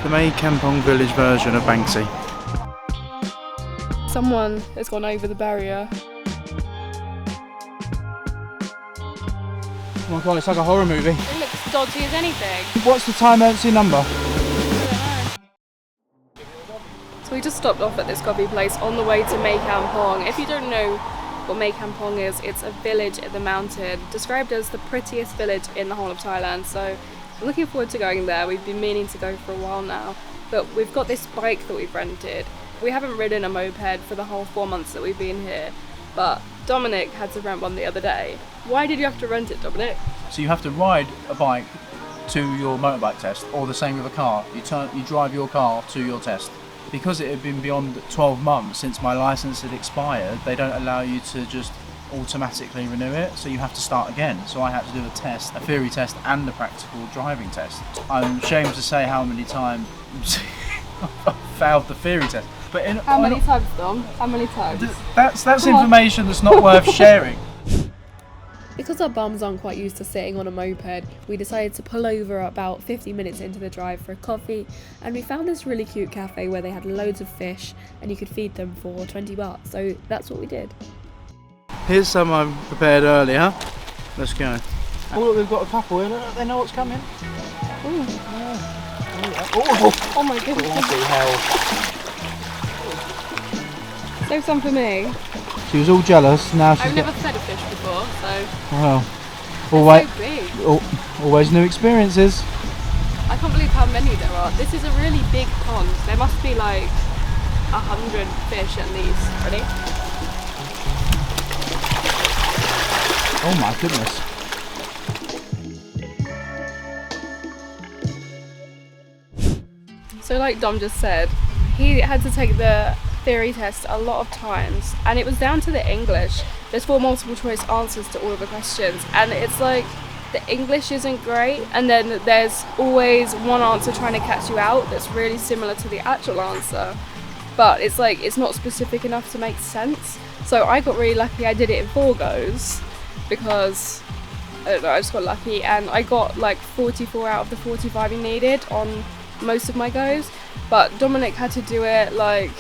the Mae Kampong village version of Banksy. Someone has gone over the barrier. Oh my god, it's like a horror movie. It looks dodgy as anything. What's the time emergency number? I don't know. So we just stopped off at this coffee place on the way to Mae Kampong. If you don't know what Mae Kampong is, it's a village in the mountain, described as the prettiest village in the whole of Thailand. So I'm looking forward to going there. We've been meaning to go for a while now, but we've got this bike that we've rented. We haven't ridden a moped for the whole 4 months that we've been here, but Dominic had to rent one the other day. Why did you have to rent it, Dominic? So you have to ride a bike to your motorbike test, or the same with a car. You drive your car to your test. Because it had been beyond 12 months since my licence had expired, they don't allow you to just automatically renew it, so you have to start again. So I had to do a test, a theory test and a practical driving test. I'm ashamed to say how many times I failed the theory test. But How many times, Dom? How many times? That's information that's not worth sharing. Because our bums aren't quite used to sitting on a moped, we decided to pull over about 50 minutes into the drive for a coffee, and we found this really cute cafe where they had loads of fish and you could feed them for 20 baht, so that's what we did. Here's some I prepared earlier. Let's go. Oh look, we've got a couple in. They know what's coming. Ooh. Oh, oh my goodness. bloody hell. Save some for me. She was all jealous. Now she's I've never fed a fish before, so. Well, always, so big. Always new experiences. I can't believe how many there are. This is a really big pond. There must be like 100 fish at least. Ready? Oh my goodness. So like Dom just said, he had to take the theory test a lot of times, and it was down to the English. There's 4 multiple choice answers to all of the questions, and it's like the English isn't great, and then there's always one answer trying to catch you out that's really similar to the actual answer, but it's like it's not specific enough to make sense. So I got really lucky. I did it in 4 goes because I don't know, I just got lucky, and I got like 44 out of the 45 he needed on most of my goes. But Dominic had to do it like,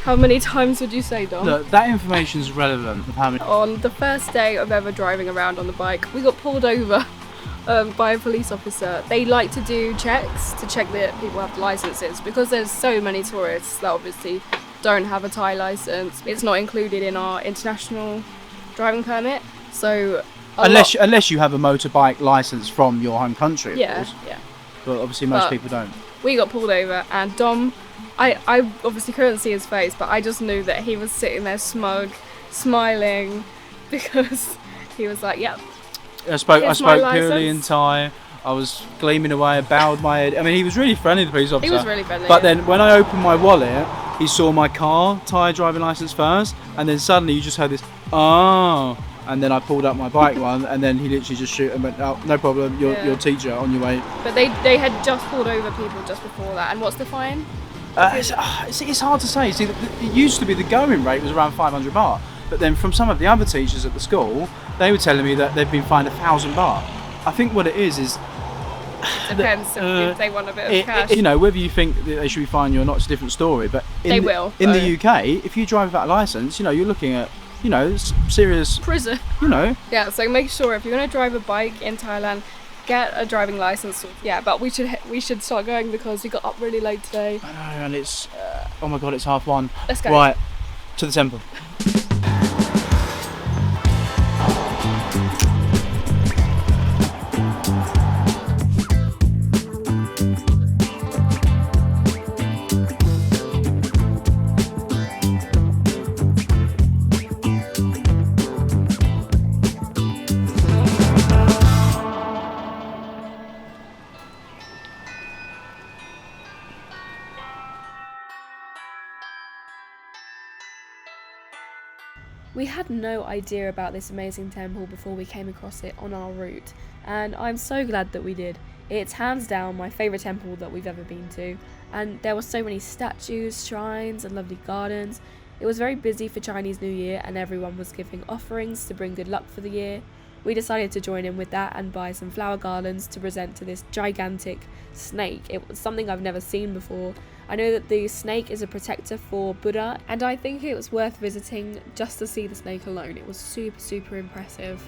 how many times would you say, Dom? Look, that information is relevant. Of how many. On the first day of ever driving around on the bike, we got pulled over by a police officer. They like to do checks to check that people have licenses, because there's so many tourists that obviously don't have a Thai license. It's not included in our international driving permit. So unless you have a motorbike license from your home country, of course. Yeah. But obviously most people don't. We got pulled over, and Dom, I obviously couldn't see his face, but I just knew that he was sitting there smug, smiling, because he was like, yep. I spoke purely in Thai. I was gleaming away, I bowed my head. I mean, he was really friendly, the police officer. He was really friendly. But then when I opened my wallet, he saw my car, Thai driving license first, and then suddenly you just heard this, oh. And then I pulled up my bike one, and then he literally just shoot and went, oh, no problem, your teacher on your way. But they had just pulled over people just before that. And what's the fine? It's hard to say. See, it used to be the going rate was around 500 baht, but then from some of the other teachers at the school, they were telling me that they've been fined 1,000 baht. I think what it is depends if they want a bit of cash. You know, whether you think that they should be fined you or not, it's a different story. But in the UK, if you drive without a license, you know, you're looking at, you know, serious prison. You know. Yeah. So make sure if you're going to drive a bike in Thailand, get a driving license. Yeah, but we should start going because we got up really late today. I know, and it's oh my god, it's 1:30. Let's go. Right, to the temple. We had no idea about this amazing temple before we came across it on our route, and I'm so glad that we did. It's hands down my favourite temple that we've ever been to, and there were so many statues, shrines and lovely gardens. It was very busy for Chinese New Year, and everyone was giving offerings to bring good luck for the year. we decided to join in with that and buy some flower garlands to present to this gigantic snake. It was something I've never seen before. I know that the snake is a protector for Buddha, and I think it was worth visiting just to see the snake alone. It was super, super impressive.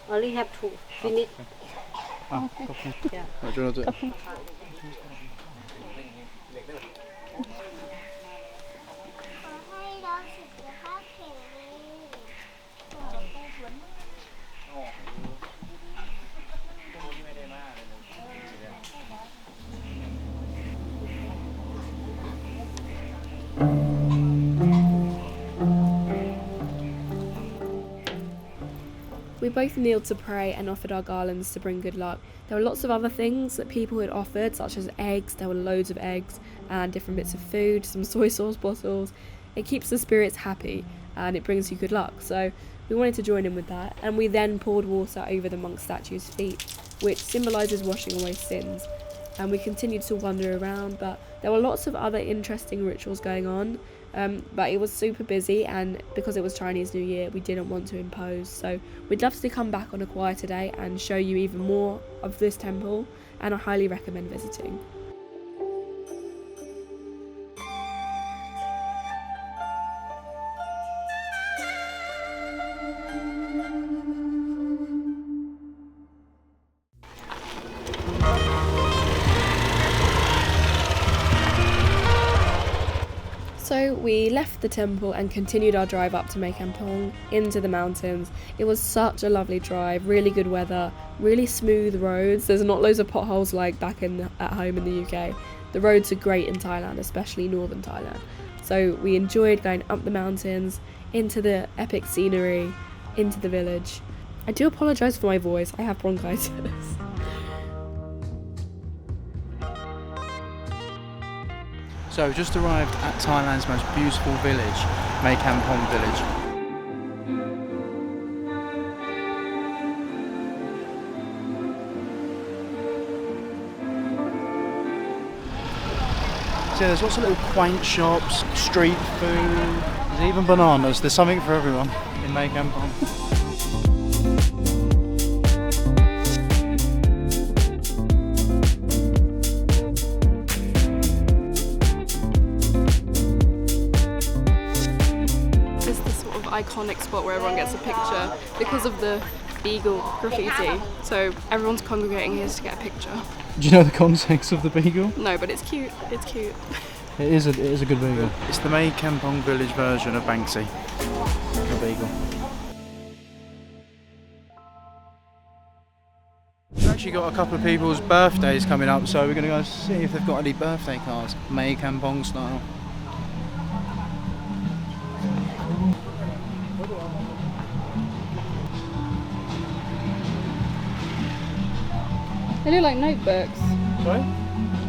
Only have to finish. Yeah. 我觉得对。We both kneeled to pray and offered our garlands to bring good luck. There were lots of other things that people had offered, such as eggs. There were loads of eggs and different bits of food, some soy sauce bottles. It keeps the spirits happy and it brings you good luck. So we wanted to join in with that, and we then poured water over the monk statue's feet, which symbolises washing away sins. And we continued to wander around, but there were lots of other interesting rituals going on. But it was super busy, and because it was Chinese New Year, we didn't want to impose. So we'd love to come back on a quieter day and show you even more of this temple, and I highly recommend visiting. So we left the temple and continued our drive up to Mae Kampong into the mountains. It was such a lovely drive, really good weather, really smooth roads. There's not loads of potholes like back at home in the UK. The roads are great in Thailand, especially northern Thailand. So we enjoyed going up the mountains, into the epic scenery, into the village. I do apologise for my voice, I have bronchitis. So we've just arrived at Thailand's most beautiful village, Mae Kampong village. So there's lots of little quaint shops, street food, there's even bananas. There's something for everyone in Mae Kampong. Iconic spot where everyone gets a picture because of the beagle graffiti. So everyone's congregating here to get a picture. Do you know the context of the beagle? No, but it's cute. It's cute. It is a good beagle. It's the Mae Kampong village version of Banksy. The beagle. We've actually got a couple of people's birthdays coming up, so we're going to go see if they've got any birthday cards, Mae Kampong style. They look like notebooks. Sorry?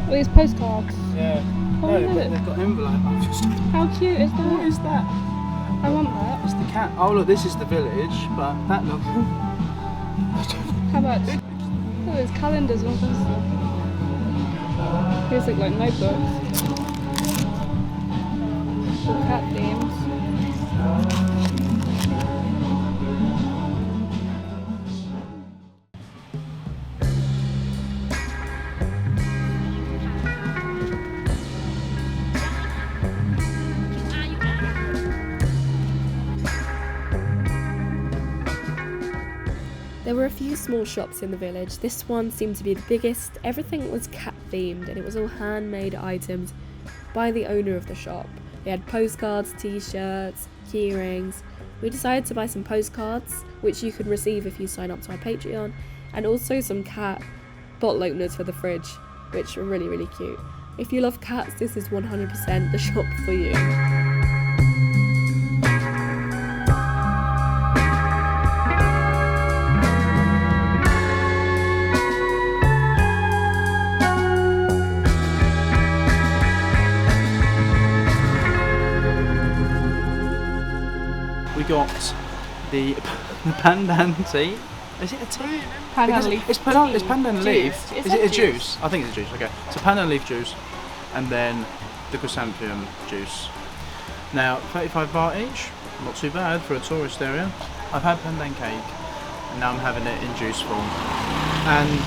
All these postcards. Yeah. Oh, No, look. they've got an envelope. How cute is that? What is that? I want that. It's the cat. Oh look, this is the village, but that look. How much? Oh, there's calendars and all that stuff. These look like notebooks. All cat themes. There were a few small shops in the village. This one seemed to be the biggest. Everything was cat themed and it was all handmade items by the owner of the shop. They had postcards, t-shirts, key rings. We decided to buy some postcards, which you can receive if you sign up to our Patreon, and also some cat bottle openers for the fridge, which were really, really cute. If you love cats, this is 100% the shop for you. We got the pandan tea. Is it a tea? Pandan leaf. It's pandan leaf. Is it a juice? I think it's a juice. Okay, so pandan leaf juice, and then the chrysanthemum juice. Now 35 baht each. Not too bad for a tourist area. I've had pandan cake, and now I'm having it in juice form. And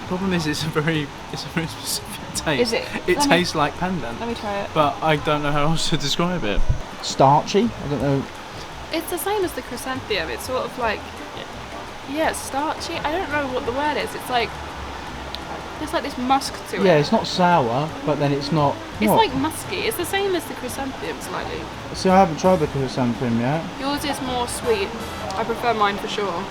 the problem is, it's a very specific taste. Is it? It tastes like pandan. Let me try it. But I don't know how else to describe it. Starchy. I don't know. It's the same as the chrysanthemum. It's sort of like, yeah, it's starchy. I don't know what the word is. It's like there's like this musk to it. Yeah, it's not sour, but then it's not. It's like musky. It's the same as the chrysanthemum slightly. See, I haven't tried the chrysanthemum yet. Yours is more sweet. I prefer mine for sure.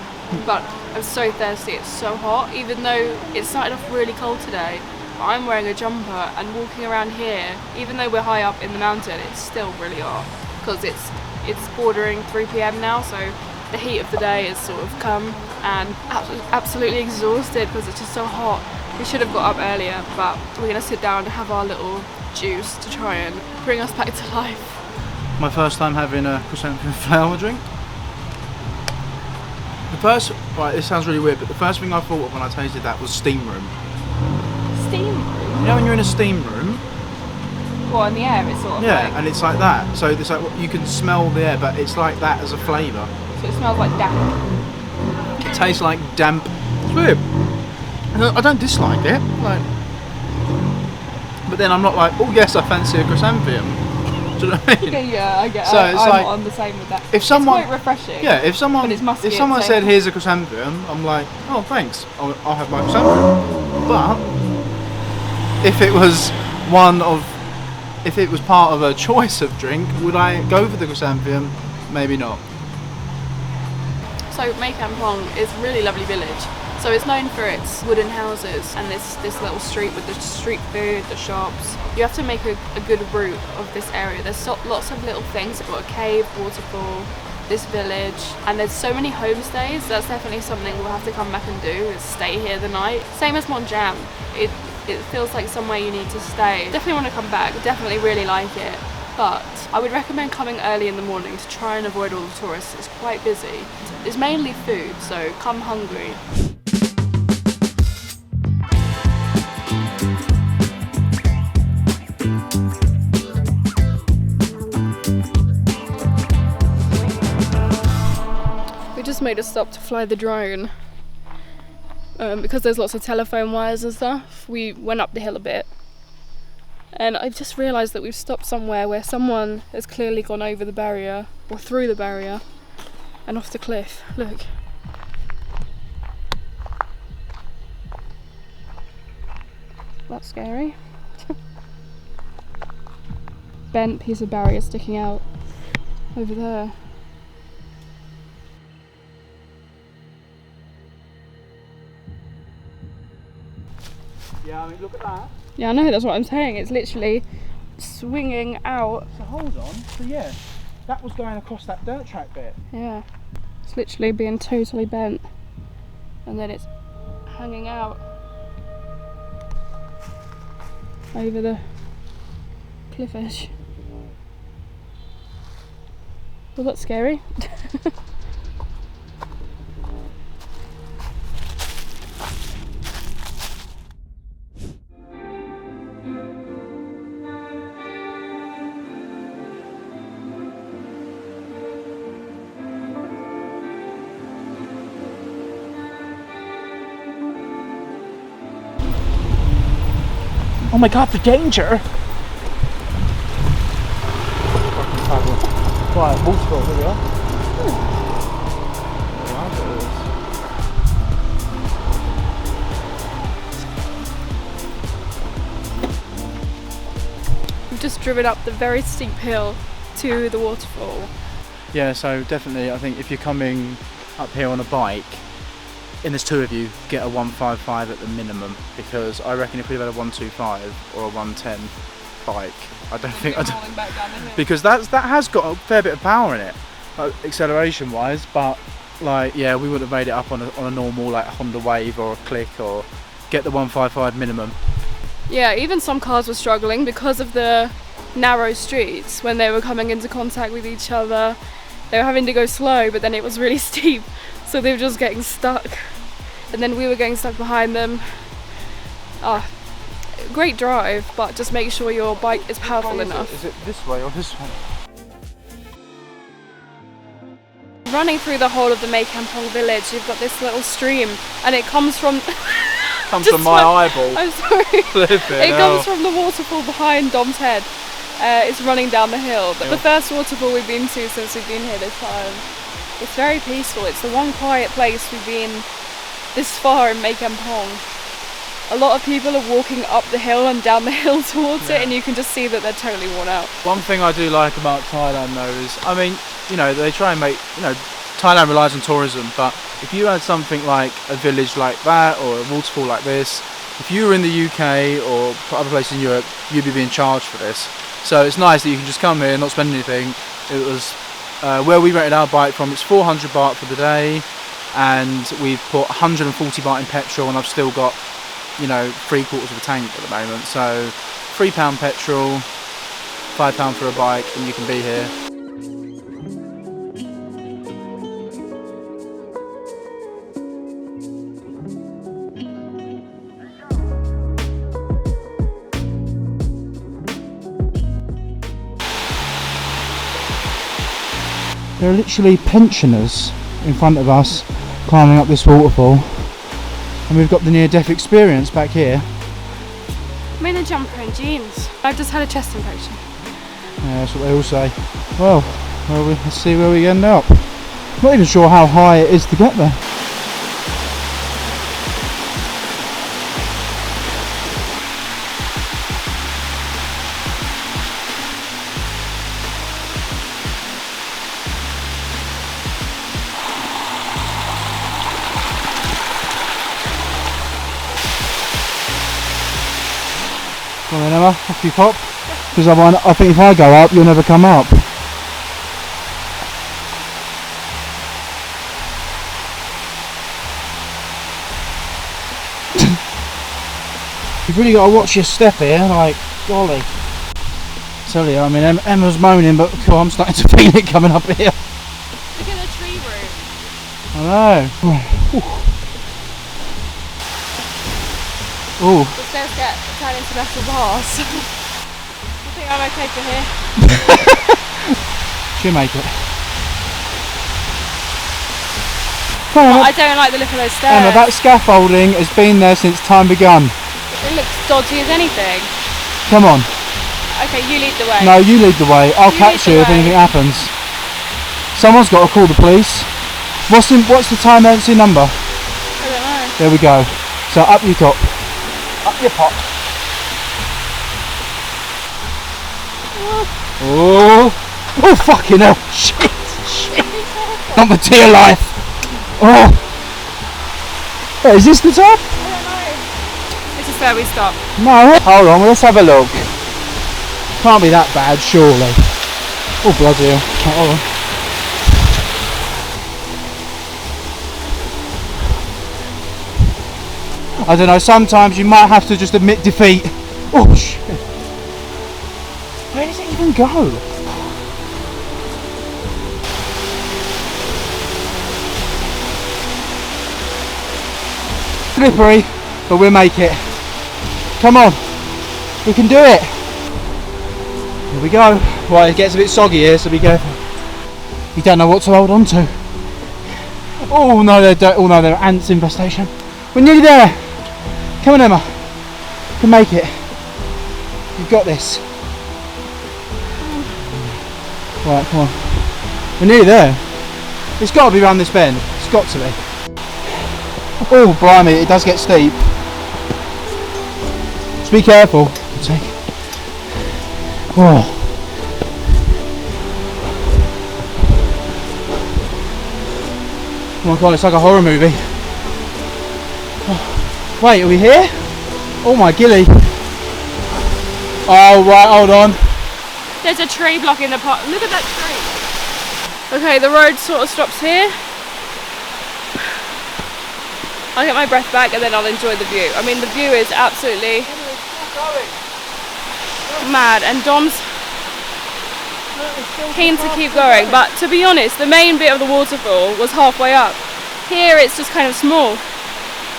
But I'm so thirsty. It's so hot. Even though it started off really cold today, but I'm wearing a jumper and walking around here. Even though we're high up in the mountain, it's still really hot because it's bordering 3 p.m. now, so the heat of the day has sort of come, and absolutely exhausted because it's just so hot. We should have got up earlier, but we're going to sit down and have our little juice to try and bring us back to life. My first time having a chrysanthemum flower drink. Right, this sounds really weird, but the first thing I thought of when I tasted that was steam room. Steam room? You know when you're in a steam room? Well, in the air it's sort of yeah, like... and it's like that. So it's like you can smell the air, but it's like that as a flavour. So it smells like damp. It tastes like damp. It's weird. I don't dislike it. Like, but then I'm not like, oh yes, I fancy a chrysanthemum. Do you know what I mean? Yeah, I get it. So it's I'm like, on the same with that. If someone, it's quite refreshing. Yeah, if someone said here's a chrysanthemum, I'm like, oh thanks, I'll have my chrysanthemum. But if it was part of a choice of drink, would I go for the chrysanthemum? Maybe not. So Mae Kampong is a really lovely village. So it's known for its wooden houses and this little street with the street food, the shops. You have to make a good route of this area. There's lots of little things. You've got a cave, waterfall, this village, and there's so many homestays. That's definitely something we'll have to come back and do, is stay here the night. Same as Monjam. It feels like somewhere you need to stay. Definitely want to come back, definitely really like it. But I would recommend coming early in the morning to try and avoid all the tourists. It's quite busy. It's mainly food, so come hungry. We just made a stop to fly the drone. Because there's lots of telephone wires and stuff, we went up the hill a bit. And I've just realised that we've stopped somewhere where someone has clearly gone over the barrier, or through the barrier, and off the cliff. Look. That's scary. Bent piece of barrier sticking out over there. Yeah, I mean, look at that. Yeah, I know, that's what I'm saying. It's literally swinging out. So hold on. So yeah, that was going across that dirt track bit. Yeah. It's literally being totally bent. And then it's hanging out over the cliff edge. Well, that's scary. Oh my god, the danger! Right, waterfall, here we are. We've just driven up the very steep hill to the waterfall. Yeah, so definitely I think if you're coming up here on a bike, and there's two of you, get a 155 at the minimum, because I reckon if we had a 125 or a 110 bike, because that has got a fair bit of power in it, acceleration wise, but like yeah, we wouldn't have made it up on a normal like Honda Wave or a Click, or get the 155 minimum. Yeah, even some cars were struggling because of the narrow streets when they were coming into contact with each other. they were having to go slow, but then it was really steep, so they were just getting stuck, and then we were getting stuck behind them. Great drive, but just make sure your bike is powerful enough. Is it this way or this way? Running through the whole of the Mae Kampong village, you've got this little stream, and it comes from Comes from my eyeball. I'm sorry. It comes from the waterfall behind Dom's head. It's running down the hill, but the first waterfall we've been to since we've been here this time. It's very peaceful. It's the one quiet place we've been this far in Mae Kampong. A lot of people are walking up the hill and down the hill towards it, and you can just see that they're totally worn out. One thing I do like about Thailand though is, I mean, you know, they try and make, you know, Thailand relies on tourism, but if you had something like a village like that or a waterfall like this, if you were in the UK or other places in Europe, you'd be being charged for this. So it's nice that you can just come here, not spend anything. It was where we rented our bike from, it's 400 baht for the day, and we've put 140 baht in petrol, and I've still got, you know, 3/4 of a tank at the moment. So £3 petrol, £5 for a bike, and you can be here. There are literally pensioners in front of us climbing up this waterfall, and we've got the near-death experience back here. I'm in a jumper and jeans. I've just had a chest infection. Yeah, that's what they all say. Well, let's see where we end up. Not even sure how high it is to get there. Come on then, Emma, off you pop. Because I think if I go up, you'll never come up. You've really got to watch your step here, like, golly. I tell you, I mean, Emma's moaning, but cool, I'm starting to feel it coming up here. Look at the tree root. I know. Ooh. The stairs get turned into metal bars. I think I'm okay for here. She'll make it. Well, I don't like the look of those stairs. Emma, that scaffolding has been there since time begun. It looks dodgy as anything. Come on. Okay, you lead the way. No, you lead the way. I'll catch you if way. anything happens. Someone's got to call the police. What's the time emergency number? I don't know. There we go. So up you top. Up your pot. Oh, oh fucking hell! Shit, shit! Not the dear life. Oh, wait, is this the top? I don't know. This is where we stop. No, hold on. Well, let's have a look. Can't be that bad, surely. Oh bloody hell! Hold on. I don't know, sometimes you might have to just admit defeat. Oh shit. Where does it even go? Slippery, but we'll make it. Come on, we can do it. Here we go. Right, it gets a bit soggy here, so be careful. You don't know what to hold on to. Oh no, there are ants infestation. We're nearly there. Come on, Emma. You can make it. You've got this. Right, come on. We're nearly there. It's got to be around this bend. It's got to be. Oh, blimey, it does get steep. Just be careful. Oh. Oh my god, it's like a horror movie. Oh. Wait, are we here? Oh my gilly. Oh right, hold on. There's a tree blocking the pot. Look at that tree. Okay, the road sort of stops here. I'll get my breath back and then I'll enjoy the view. I mean, the view is absolutely mad. And Dom's keen to keep going. But to be honest, the main bit of the waterfall was halfway up. Here it's just kind of small.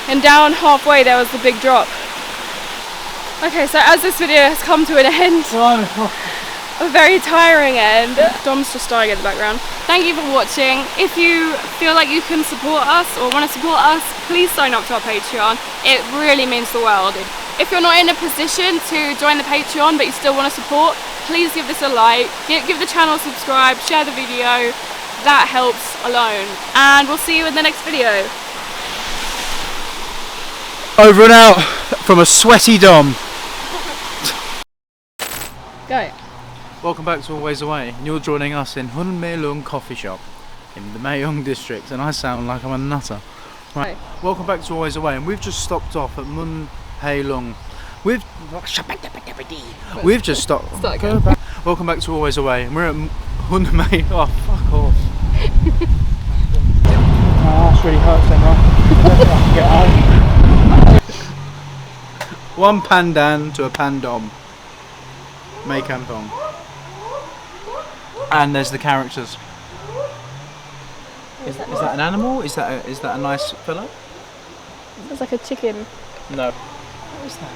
And down halfway there was the big drop. Okay, so as this video has come to an end, a very tiring end. Dom's just dying in the background. Thank you for watching. If you feel like you can support us or want to support us, please sign up to our Patreon. It really means the world. If you're not in a position to join the Patreon but you still want to support, please give this a like, give the channel a subscribe, share the video. That helps alone. And we'll see you in the next video. Over and out from a sweaty Dom. Go. Welcome back to Always Away, and you're joining us in Hun Mae Lung coffee shop in the Mae Yong district, and I sound like I'm a nutter. Right. Welcome back to Always Away, and we've just stopped off at Mun Mae Lung. We've just stopped. Go back. Welcome back to Always Away, and we're at Hun Mae. Oh, fuck off. Oh, that's really hurts, Emma. One pandan to a pandom. Mae Kampong. And there's the characters. Is that an animal? Is that a nice fella? It's like a chicken. No. What is that?